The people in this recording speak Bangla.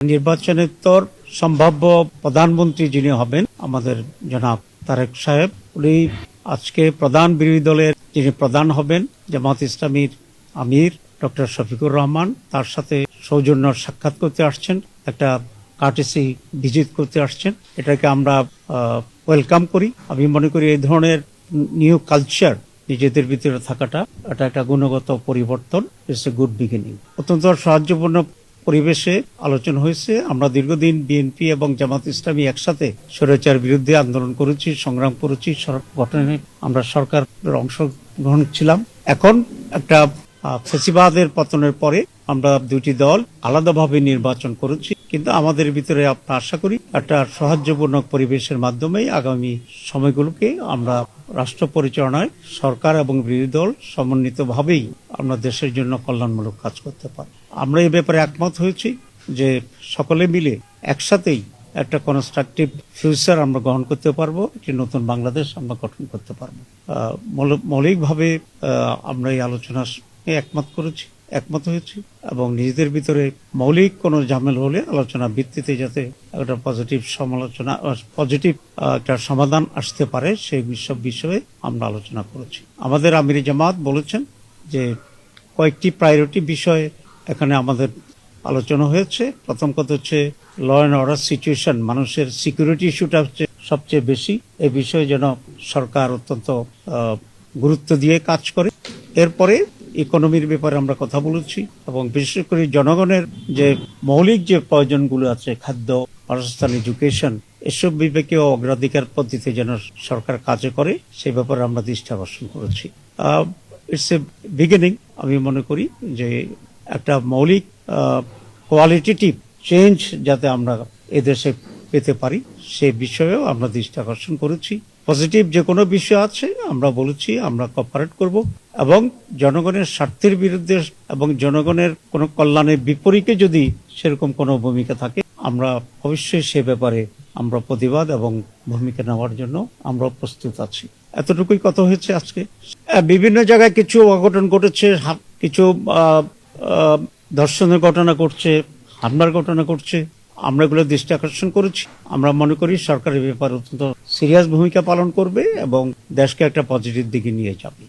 নির্বাচনের পর সম্ভাব্য প্রধানমন্ত্রী যিনি হবেন আমাদের জনাব তারেক সাহেব, উনি আজকে প্রধান বিরোধী দলের যিনি প্রধান হবেন জামাত ইসলামীর আমির ডক্টর শফিকুর রহমান, তার সাথে সৌজন্য সাক্ষাৎ করতে আসছেন, একটা কার্টেসি ভিজিট করতে আসছেন। এটাকে আমরা ওয়েলকাম করি। আমি মনে করি এই ধরনের নিউ কালচার নিজেদের ভিতরে থাকাটা এটা একটা গুণগত পরিবর্তন। It's a good beginning. অত্যন্ত সাহায্যপূর্ণ পরিবেশে আলোচনা হয়েছে। আমরা দীর্ঘদিন বিএনপি এবং জামাত ইসলামী একসাথে স্বৈরাচার বিরুদ্ধে আন্দোলন করেছি, সংগ্রাম করেছি, গঠনে আমরা সরকারের অংশগ্রহণ ছিলাম। এখন একটা ফ্যাসিবাদের পতনের পরে আমরা দুটি দল আলাদাভাবে নির্বাচন করেছি, কিন্তু আমাদের ভিতরে আমরা আশা করি একটা সৌহার্দ্যপূর্ণ পরিবেশের মাধ্যমেই আগামী সময়গুলোকে আমরা রাষ্ট্র পরিচালনায় সরকার এবং বিরোধী দল সমন্বিতভাবেই আমরা দেশের জন্য কল্যাণমূলক কাজ করতে পারি। আমরা এই ব্যাপারে একমত হয়েছি যে সকলে মিলে একসাথেই একটা কনস্ট্রাকটিভ ফিউচার আমরা গ্রহণ করতে পারবো, একটি নতুন বাংলাদেশ আমরা গঠন করতে পারবো। মৌলিকভাবে আমরা এই আলোচনা একমত হয়েছি এবং নিজেদের ভিতরে মৌলিক কোনো ঝামেলা হলে আলোচনা ভিত্তিতে যাতে একটা পজিটিভ একটা সমাধান আসতে পারে সেই সব বিষয়ে আমরা আলোচনা করেছি। আমাদের আমির জামাত বলেছেন যে কয়েকটি প্রায়োরিটি বিষয়ে এখানে আমাদের আলোচনা হয়েছে। প্রথম কথা হচ্ছে ল অ্যান্ড অর্ডার সিচুয়েশন, মানুষের সিকিউরিটি ইস্যুটা হচ্ছে সবচেয়ে বেশি। এই বিষয়ে যেন সরকার অত্যন্ত গুরুত্ব দিয়ে কাজ করে। এরপরে ইকোনমির ব্যাপারে আমরা কথা বলেছি এবং বিশেষ করে জনগণের যে মৌলিক যে প্রয়োজনগুলো আছে, খাদ্য, বাসস্থান, এডুকেশন, এসব বিবেকীয় অগ্রাধিকার পদ্ধতিতে যেন সরকার কাজে করে সেই ব্যাপারে আমরা দৃষ্টি আকর্ষণ করেছি। It's a beginning. আমি মনে করি যে একটা মৌলিক কোয়ালিটেটিভ চেঞ্জ যাতে আমরা এদেশে পেতে পারি সেই বিষয়েও আমরা দৃষ্টি আকর্ষণ করেছি। পজিটিভ যে কোনো বিষয় আছে আমরা বলেছি আমরা কোঅপারেট করব এবং জনগণের স্বার্থের বিরুদ্ধে এবং জনগণের কোনো কল্যাণের বিপরীতে যদি সেরকম কোনো ভূমিকা থাকে আমরা অবশ্যই সে ব্যাপারে আমরা প্রতিবাদ এবং ভূমিকা নেওয়ার জন্য আমরা প্রস্তুত আছি। এতটুকুই কথা হয়েছে আজকে। বিভিন্ন জায়গায় কিছু অঘটন ঘটেছে, কিছু ধর্ষণের ঘটনা ঘটছে, হামলার ঘটনা ঘটছে। আমরা এগুলো দৃষ্টি আকর্ষণ করেছি। আমরা মনে করি সরকারের ব্যাপারে অত্যন্ত সিরিয়াস ভূমিকা পালন করবে এবং দেশকে একটা পজিটিভ দিকে নিয়ে যাবে।